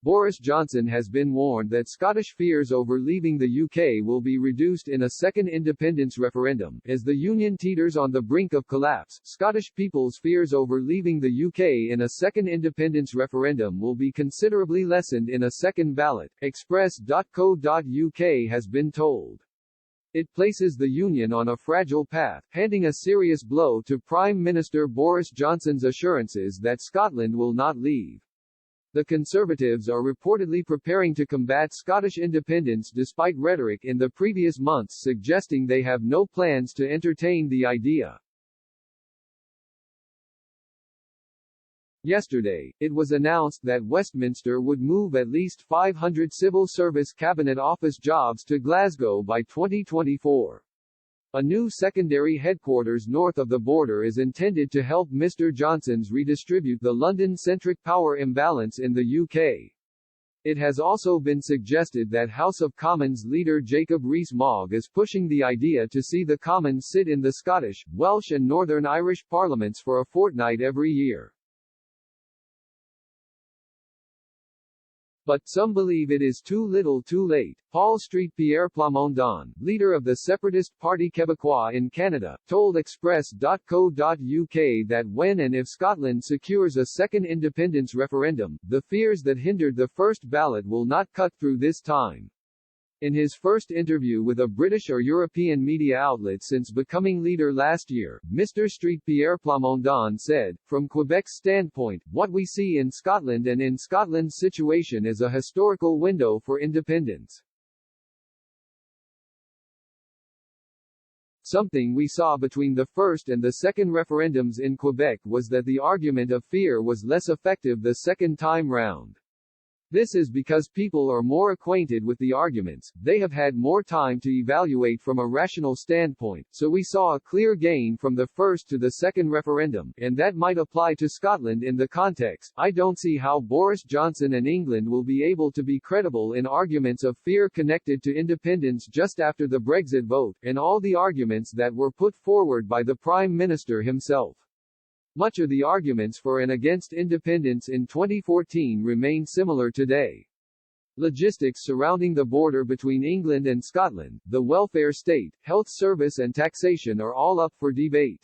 Boris Johnson has been warned that Scottish fears over leaving the UK will be reduced in a second independence referendum. As the Union teeters on the brink of collapse, Scottish people's fears over leaving the UK in a second independence referendum will be considerably lessened in a second ballot, express.co.uk has been told. It places the Union on a fragile path, handing a serious blow to Prime Minister Boris Johnson's assurances that Scotland will not leave. The Conservatives are reportedly preparing to combat Scottish independence despite rhetoric in the previous months suggesting they have no plans to entertain the idea. Yesterday, it was announced that Westminster would move at least 500 civil service cabinet office jobs to Glasgow by 2024. A new secondary headquarters north of the border is intended to help Mr. Johnson's redistribute the London-centric power imbalance in the UK. It has also been suggested that House of Commons leader Jacob Rees-Mogg is pushing the idea to see the Commons sit in the Scottish, Welsh and Northern Irish parliaments for a fortnight every year. But some believe it is too little too late. Paul Street Pierre Plamondon, leader of the separatist Parti Québécois in Canada, told express.co.uk that when and if Scotland secures a second independence referendum, the fears that hindered the first ballot will not cut through this time. In his first interview with a British or European media outlet since becoming leader last year, Mr. Street Pierre Plamondon said, "From Quebec's standpoint, what we see in Scotland and in Scotland's situation is a historical window for independence. Something we saw between the first and the second referendums in Quebec was that the argument of fear was less effective the second time round. This is because people are more acquainted with the arguments, they have had more time to evaluate from a rational standpoint, so we saw a clear gain from the first to the second referendum, and that might apply to Scotland in the context. I don't see how Boris Johnson and England will be able to be credible in arguments of fear connected to independence just after the Brexit vote, and all the arguments that were put forward by the Prime Minister himself. Much of the arguments for and against independence in 2014 remain similar today. Logistics surrounding the border between England and Scotland, the welfare state, health service and taxation are all up for debate.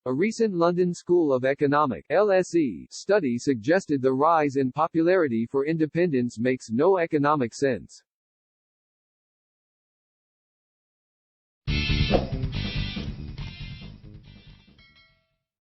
A recent London School of Economic (l3ss) study suggested the rise in popularity for independence makes no economic sense.